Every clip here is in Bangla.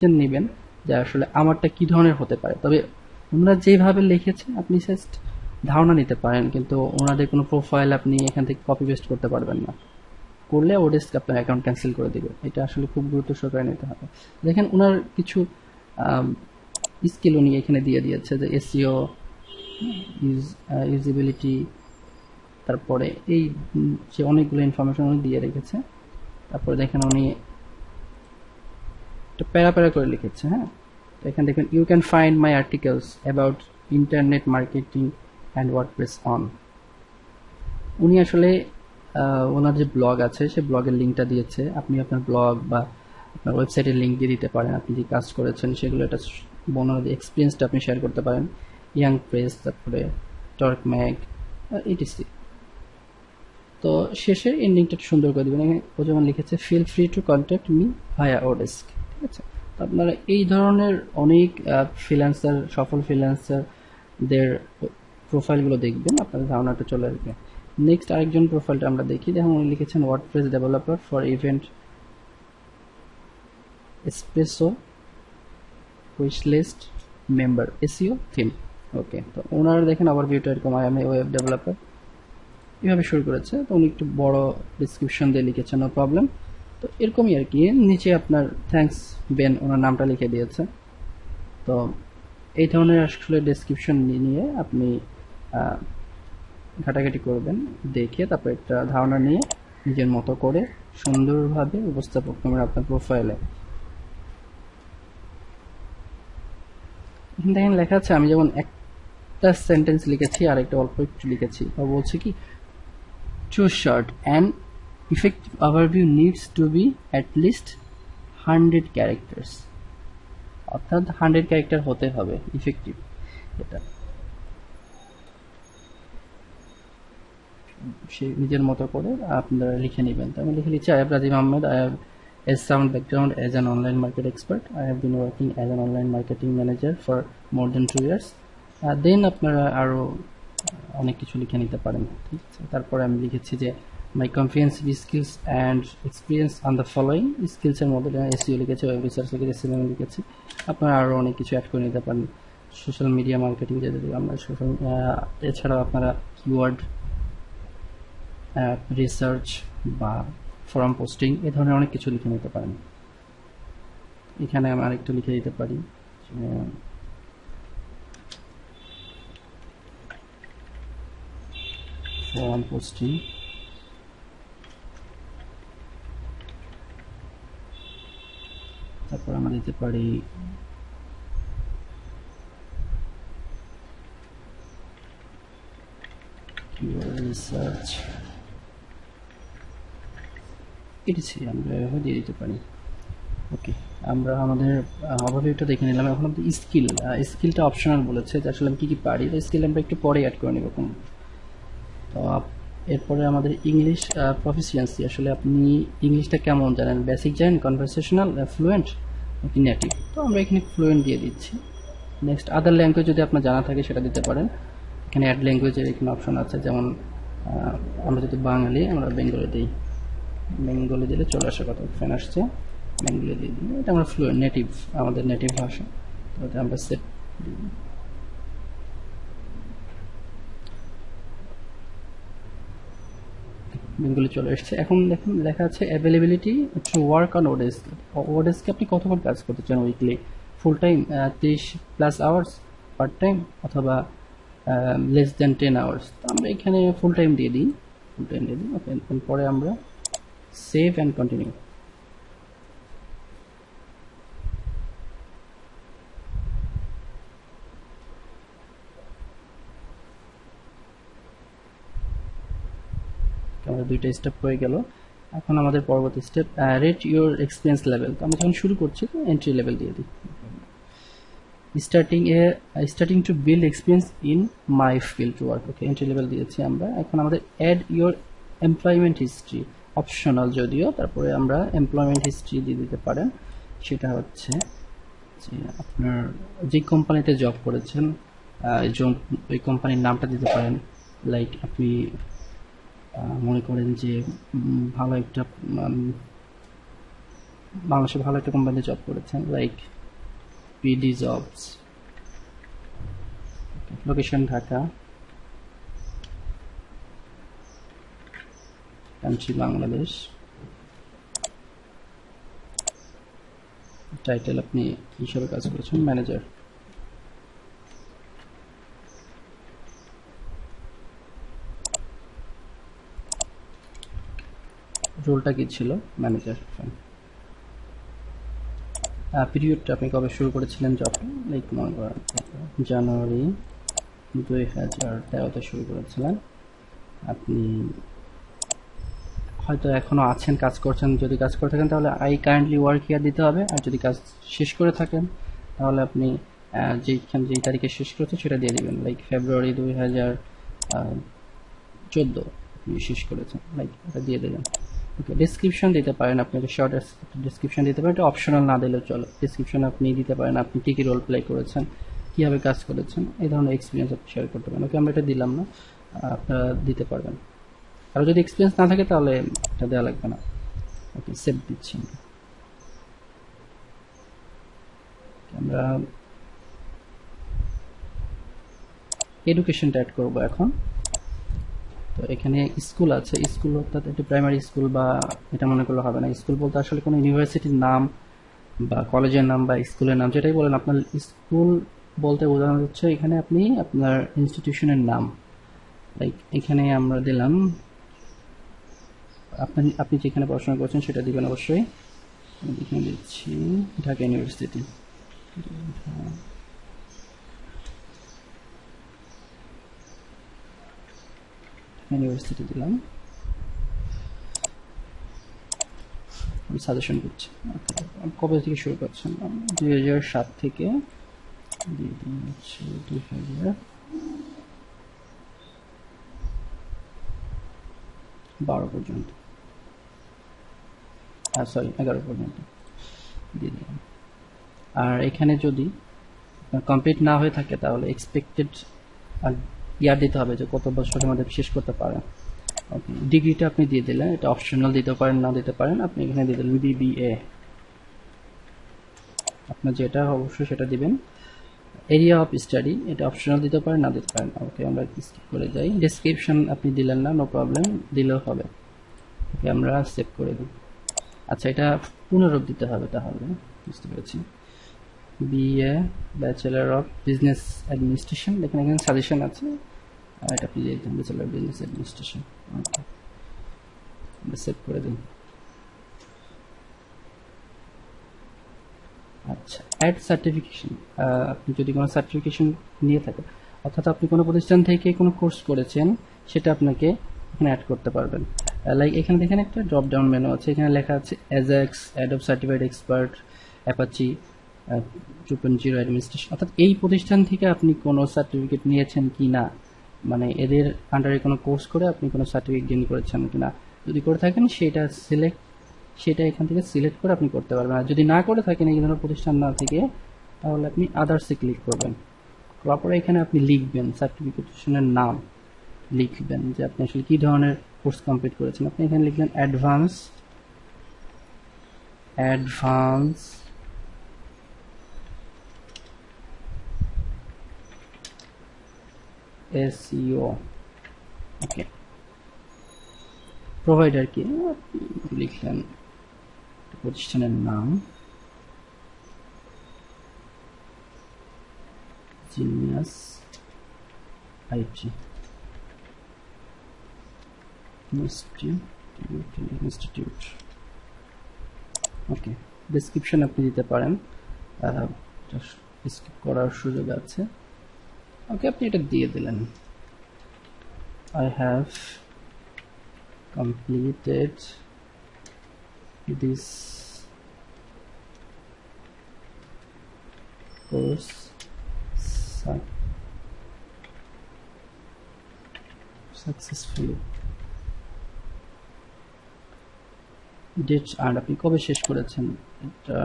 নেবেন যে আসলে আমারটা কি ধরনের হতে পারে। তবে ওনারা যেভাবে লিখেছে আপনি জাস্ট ধারণা নিতে পারেন, কিন্তু ওনাদের কোনো প্রোফাইল আপনি এখান থেকে কপি পেস্ট করতে পারবেন না। করলে ওডেস্ক আপনার অ্যাকাউন্ট ক্যান্সেল করে দিবে। এটা আসলে খুব গুরুত্ব সহকারে নিতে হবে। দেখেন ওনার কিছু স্কিল উনি এখানে দিয়ে দিয়েছে, যে এসইও, ইউজিবিলিটি, তারপরে এই যে অনেকগুলো ইনফরমেশন উনি দিয়ে রেখেছে। তারপরে দেখেন উনি প্যারা প্যারা করে লিখেছে। হ্যাঁ, তো এখানে দেখবেন you can find my articles about internet marketing and WordPress on. উনি আসলে ওনার যে ব্লগ আছে সে ব্লগের লিঙ্কটা দিয়েছে। আপনি আপনার ব্লগ বা আপনার ওয়েবসাইটের লিঙ্ক দিয়ে দিতে পারেন, আপনি যে কাজ করেছেন সেগুলো একটা ওনার এক্সপিরিয়েন্সটা আপনি শেয়ার করতে পারেন। ইয়াং প্রেস, তারপরে টর্ক ম্যাগ, ইটিসি। তো শেষে এন্ডিংটা সুন্দর করে দেবেন। ও যেমন লিখেছে feel free to contact me via oDesk. ঠিক আছে, তো আপনারা এই ধরনের অনেক ফ্রিল্যান্সার, সফল ফ্রিল্যান্সারদের প্রোফাইলগুলো দেখবেন, আপনাদের ধারণাটা চলে আসবে। নেক্সট আরেকজন প্রোফাইলটা আমরা দেখি। দেখুন উনি লিখেছেন WordPress developer for event espresso wish list member SEO theme. Okay, তো ওনার দেখেন ওভারভিউটা এরকম, I am a web developer, এভাবে শুরু করেছে। তো উনি একটু বড় ডিসক্রিপশন দিয়ে লিখেছে, নো প্রবলেম। তো এরকমই আর কি, নিচে আপনার থ্যাঙ্কস বেন ওনার নামটা লিখে দিয়েছে। তো এই ধরনের আসলে ডেসক্রিপশন নিয়ে আপনি ঘাটাঘাটি করবেন, দেখে তারপর একটা ধারণা নিয়ে নিজের মতো করে সুন্দরভাবে উপস্থাপন করবেন আপনার প্রোফাইলে। দেখেন লেখা আছে, আমি যেমন একটা সেন্টেন্স লিখেছি আর একটা অল্প একটু লিখেছি, বা বলছে কি too short. An effective overview needs to be at least 100 characters. অর্থাৎ 100 ক্যারেক্টার হতে হবে ইফেক্টিভ। এটা সে নিজের মতো করে আপনারা লিখে নেবেন। তো আমি লিখে নিচ্ছি, I have Rajiv Ahmed. I have a sound background as an online market expert. I have been working as an online marketing manager for more than 2 years. দেন আপনারা আরো অনেক কিছু লিখে নিতে পারেন। ঠিক আছে, তারপরে আমি লিখেছি যে my comprehensive skills and experience on the following. স্কিলসের মধ্যে এসইও লিখেছি, ওয়েব রিসার্চ লিখেছি, এসএমএম লিখেছি। আপনারা আরও অনেক কিছু অ্যাড করে নিতে পারেন। সোশ্যাল মিডিয়া মার্কেটিং, যেটা আমরা সোশ্যাল, এছাড়াও আপনারা কিওয়ার্ড রিসার্চ বা ফোরাম পোস্টিং এ ধরনের অনেক কিছু লিখে নিতে পারেন। এখানে আমি আরেকটু লিখে দিতে পারি, ফোরাম পোস্টিং, তারপর আমরা দিতে পারি রিসার্চ, এটিসি আমরা এভাবে দিয়ে দিতে পারি। ওকে, আমরা আমাদের ওভারভিউটা দেখে নিলাম। এখন আমাদের স্কিলটা অপশনাল বলেছে, যে আসলে আমি কী কী পারি। তো স্কিল আমরা একটু পরে অ্যাড করে নেব। তো এরপরে আমাদের ইংলিশ প্রফিসিয়েন্সি, আসলে আপনি ইংলিশটা কেমন জানেন, বেসিক জানেন, কনভারসেশনাল, ফ্লুয়েন্ট নাকি নেটিভ। তো আমরা এখানে ফ্লুয়েন্ট দিয়ে দিচ্ছি। নেক্সট আদার ল্যাঙ্গুয়েজ যদি আপনার জানা থাকে সেটা দিতে পারেন। এখানে অ্যাড ল্যাঙ্গুয়েজের এখানে অপশন আছে, যেমন আমরা যদি বাঙালি, আমরা বেঙ্গলি দিই, বেঙ্গলি দিলে চলে আসার কথা, ফ্যান আসছে, বেঙ্গলি দিয়ে দিই। এটা আমরা ফ্লুয়েন্ট, নেটিভ, আমাদের নেটিভ ভাষা। তাতে আমরা সেট দিই। বেঙ্গলি চলে এসছে। এখন দেখুন লেখা আছে availability to work on oDesk. ওডেস্কে আপনি কতক্ষণ কাজ করতে চান weekly, full time 30+ hours, part time, অথবা লেস দেন 10 আওয়ার্স। তো আমরা এখানে ফুল টাইম দিয়ে দিই, ওকে। পরে আমরা সেভ অ্যান্ড কন্টিনিউ। আমাদের দুইটা স্টেপ হয়ে গেল। এখন আমাদের পরবর্তী step, rate your experience level. তো আমরা যখন শুরু করছি এন্ট্রি লেভেল দিয়ে দিই, starting to build experience in my field work. Okay, entry level দিয়েছি আমরা। এখন আমাদের add your employment history, optional যদিও, তারপরে আমরা এমপ্লয়মেন্ট হিস্ট্রি দিয়ে দিতে পারেন। সেটা হচ্ছে যে আপনার যে কোম্পানিতে জব করেছেন ওই কোম্পানির নামটা দিতে পারেন। লাইক আপনি মনে করেন যে ভালো একটা বাংলাদেশে ভালো একটা কোম্পানিতে জব করেছেন, like PD jobs, location Dhaka, country Bangladesh, title আপনি হিসাবে কাজ করেছেন ম্যানেজার, রোলটা কি ছিল ম্যানেজার। পিরিয়ডটা আপনি কবে শুরু করেছিলেন জব, লাইক মনে করেন জানুয়ারি 2013-তে শুরু করেছিলেন। আপনি হয়তো এখনো আছেন, কাজ করছেন, যদি কাজ করে থাকেন তাহলে আই কারেন্টলি ওয়ার্ক হিয়ার দিতে হবে, আর যদি কাজ শেষ করে থাকেন তাহলে আপনি যেই তারিখে শেষ করেছেন সেটা দিয়ে দিবেন, লাইক ফেব্রুয়ারি 2014 আপনি শেষ করেছেন, লাইক এটা দিয়ে দেবেন। ওকে, ডেসক্রিপশন দিতে পারেন, আপনি শর্ট ডেসক্রিপশন দিতে পারেন, এটা অপশনাল না দিলেও চলো। ডেসক্রিপশন আপনি দিতে পারেন আপনি কী কী রোল প্লে করেছেন, কীভাবে কাজ করেছেন, এই ধরনের এক্সপিরিয়েন্স আপনি শেয়ার করতে পারেন। ওকে, আমরা এটা দিলাম না, আপনারা দিতে পারবেন। আর যদি এক্সপিরিয়েন্স না থাকে তাহলে এটা দেওয়া লাগবে না। ওকে, সেভ দিচ্ছি আমরা। এডুকেশনটা অ্যাড করবো এখন। তো এখানে স্কুল আছে, স্কুল অর্থাৎ একটি প্রাইমারি স্কুল বা এটা মনে করলে হবে না। স্কুল বলতে আসলে কোনো ইউনিভার্সিটির নাম বা কলেজের নাম বা স্কুলের নাম, যেটাই বলেন, আপনার স্কুল বলতে বোঝানো হচ্ছে এখানে আপনি আপনার ইনস্টিটিউশনের নাম, লাইক এখানে আমরা দিলাম আপনি যেখানে পড়াশোনা করছেন সেটা দিবেন অবশ্যই। এখানে দিচ্ছি ঢাকা ইউনিভার্সিটি, ইউনিভার্সিটি দিলাম। আমি সাজেশন করছি কবে থেকে শুরু করছেন, 2007 থেকে 2012 পর্যন্ত, সরি 11 পর্যন্ত দিয়ে দিলাম। আর এখানে যদি কমপ্লিট না হয়ে থাকে তাহলে এক্সপেক্টেড ইয়ার দিতে হবে, যে কত বছরের মধ্যে শেষ করতে পারেন। ওকে, ডিগ্রিটা আপনি দিয়ে দিলেন, এটা অপশনাল দিতে পারেন না দিতে পারেন, আপনি এখানে দিয়ে দিলেন বিবিএ, আপনার যেটা অবশ্যই সেটা দিবেন। এরিয়া অফ স্টাডি এটা অপশনাল দিতে পারেন না দিতে পারেন। ওকে, আমরা স্কিপ করে যাই। ডেসক্রিপশন আপনি দিলেন না, নো প্রবলেম, দিলেও হবে। ওকে, আমরা সেভ করে দিই। আচ্ছা, এটা পুনরূপ দিতে হবে তাহলে, বুঝতে পেরেছি। BA bachelor of business administration, দেখেন এখানে সাজেশন আছে, আর এটা আপনি দিয়ে দিন ব্যাচেলার বিজনেস অ্যাডমিনিস্ট্রেশন। ওকে, আমরা সেভ করে দিন। আচ্ছা, অ্যাড সার্টিফিকেশন, আপনি যদি কোনো সার্টিফিকেশন নিয়ে থাকেন, অর্থাৎ আপনি কোনো প্রতিষ্ঠান থেকে কোনো কোর্স করেছেন, সেটা আপনাকে এখানে অ্যাড করতে পারবেন। লাইক এখানে দেখেন একটা ড্রপ ডাউন মেনু আছে, এখানে লেখা আছে Ajax, Adobe certified expert, Apache 2.0 administration, অর্থাৎ এই প্রতিষ্ঠান থেকে আপনি কোনো সার্টিফিকেট নিয়েছেন কি না, মানে এদের আন্ডারে কোনো কোর্স করে আপনি কোনো সার্টিফিকেট গেইন করেছেন কিনা, যদি করে থাকেন সেটা এখান থেকে সিলেক্ট করে আপনি করতে পারবেন। আর যদি না করে থাকেন, এই ধরনের প্রতিষ্ঠান না থেকে, তাহলে আপনি আদার্সে ক্লিক করবেন, করার পরে এখানে আপনি লিখবেন সার্টিফিকেশনের নাম, লিখবেন যে আপনি আসলে কী ধরনের কোর্স কমপ্লিট করেছেন। আপনি এখানে লিখলেন অ্যাডভান্স SEO। ওকে, প্রোভাইডার কি লিখলেন, প্রতিষ্ঠানের নাম genius IT institute. Okay, description আপনি দিতে পারেন, স্কিপ করার সুযোগ আছে। ওকে, আপনি এটা দিয়ে দিলেন, I have completed this course successfully, date, আর আপনি কবে শেষ করেছেন এটা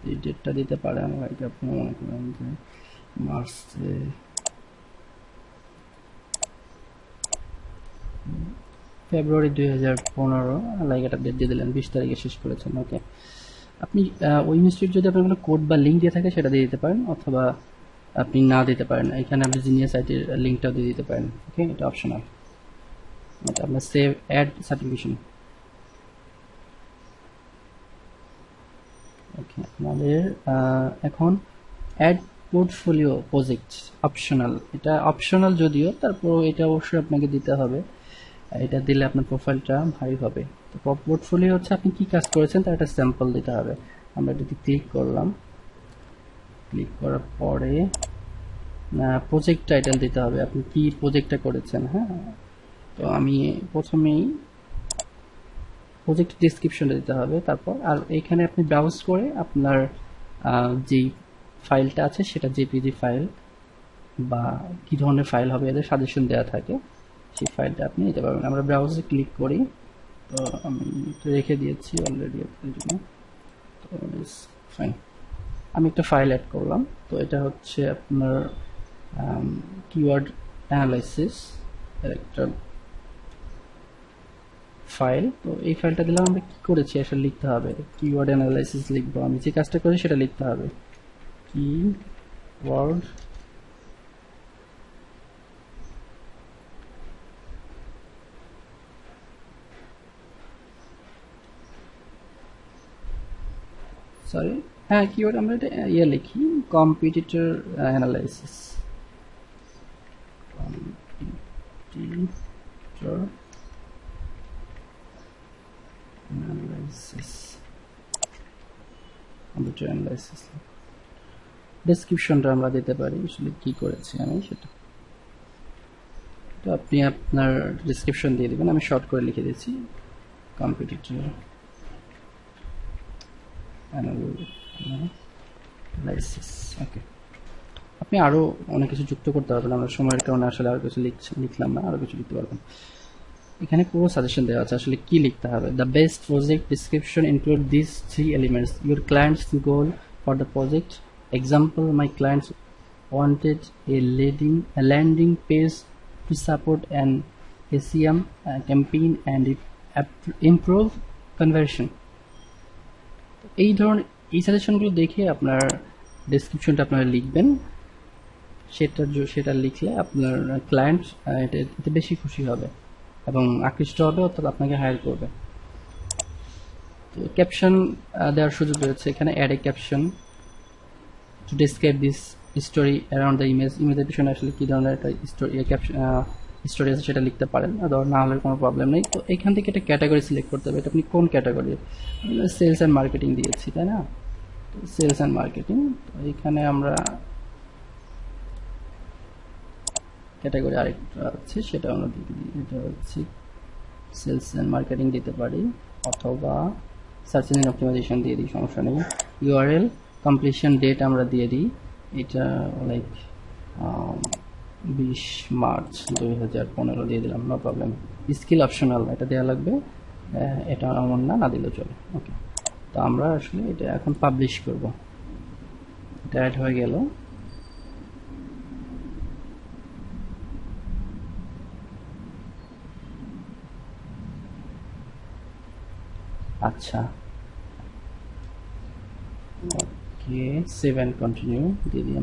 এই ডেটটা দিতে পারেন, লাইক আপনি মনে করেন যে মার্চে, ফেব্রুয়ারি 2015, লাইক এটা ডেট দিয়ে দিলেন, 20 তারিখে শেষ করেছেন। ওকে, আপনি ওই ইনস্টিটিউট যদি আপনার কোনো কোড বা লিঙ্ক দিয়ে থাকে সেটা দিয়ে দিতে পারেন, অথবা আপনি না দিতে পারেন, এখানে আপনি জিনিয়াস আইটির লিঙ্কটাও দিয়ে দিতে পারেন। ওকে, এটা অপশনাল। এটা আপনার সেভ অ্যাড সার্টিফিকেশন। ওকে, আমাদের এখন অ্যাড পোর্টফোলিও প্রজেক্ট অপশনাল। এটা অপশনাল যদিও, তারপর এটা অবশ্যই আপনাকে দিতে হবে। এটা দিলে আপনার প্রোফাইলটা ভারী হবে। তো পোর্টফোলিও হচ্ছে আপনি কি কাজ করেছেন তার একটা স্যাম্পল দিতে হবে। আমরা এটাতে ক্লিক করলাম, ক্লিক করার পরে প্রজেক্ট টাইটেল দিতে হবে, আপনি কি প্রজেক্টটা করেছেন। হ্যাঁ, তো আমি প্রথমেই প্রজেক্ট ডিসক্রিপশনটা দিতে হবে। তারপর আর এখানে আপনি ব্রাউজ করে আপনার যেই ফাইলটা আছে সেটা জেপিজি ফাইল বা কি ধরনের ফাইল হবে এদের সাজেশন দেওয়া থাকে, সেই ফাইলটা আপনি নিতে পারবেন। আমরা ব্রাউজে ক্লিক করি, তো আমি রেখে দিয়েছি অলরেডি আপনার জন্য, তো ফাইন। আমি একটা ফাইল অ্যাড করলাম, তো এটা হচ্ছে আপনার কিওয়ার্ড অ্যানালাইসিস এর একটা ফাইল। তো এই ফাইলটা দিলাম, আমরা কি করেছি আসলে লিখতে হবে, কিওয়ার্ড অ্যানালাইসিস লিখবো। আমি যে কাজটা করি সেটা লিখতে হবে, কিওয়ার্ড সরি হ্যাঁ কিওয়ার্ড আমরা এটা লিখি, competitor analysis. Competitor analysis, computer analysis. ডেসক্রিপশনটা আমরা দিতে পারি আসলে কি করেছি আমি সেটা, তো আপনি আপনার ডেসক্রিপশন দিয়ে দেবেন। আমি শর্ট করে লিখে দিয়েছি, কম্পিটিটর অ্যানালাইসিস। ওকে, আপনি আরো অনেক কিছু যুক্ত করতে পারবেন, আমরা সময়ের কারণে আসলে আরো কিছু লিখলাম না, আরো কিছু লিখতে পারবেন। এখানে পুরো সাজেশন দেওয়া আছে আসলে কি লিখতে হবে। The best project description include this 3 elements, your clients goal for the project, example my clients wanted a landing page to support an SEM campaign and improve conversion। এই ধরনের এই সাজেশনগুলো দেখে আপনার ডেসক্রিপশনটা আপনারা লিখবেন, সেটা লিখলে আপনার ক্লায়েন্ট এতে বেশি খুশি হবে এবং আকৃষ্ট হবে, অর্থাৎ আপনাকে হায়ার করবে। তো ক্যাপশন দেওয়ার সুযোগ রয়েছে এখানে, add a caption to describe this story around the ইমেজের পিছনে আসলে কি ধরনের একটা স্টোরি আছে সেটা লিখতে পারেন, না হলে কোনো প্রবলেম নেই। তো এখান থেকে একটা ক্যাটাগরি সিলেক্ট করতে হবে, এটা আপনি কোন ক্যাটাগরি, সেলস অ্যান্ড মার্কেটিং দিয়েছি তাই না, সেলস অ্যান্ড মার্কেটিং। তো এখানে আমরা ক্যাটাগরি আরেকটা আছে সেটা আমরা দিয়ে দিই, এটা হচ্ছে সেলস অ্যান্ড মার্কেটিং দিতে পারি, অথবা সার্চ ইঞ্জিন অপটিমাইজেশন দিয়ে দিই, সমস্যা নেই। ইউআরএল কমপ্লিশন ডেট আমরা দিয়ে দিই, এটা লাইক 20 মার্চ 2015 দিয়ে দিলাম, নো প্রবলেম। স্কিল অপশনাল, এটা দেওয়া লাগবে, এটা আমার না দিলেও চলে। ওকে, তো আমরা আসলে এটা এখন পাবলিশ করব, এটা অ্যাড হয়ে গেল। আচ্ছা, ওকে, সেভ অ্যান্ড কন্টিনিউ দিয়ে দিই।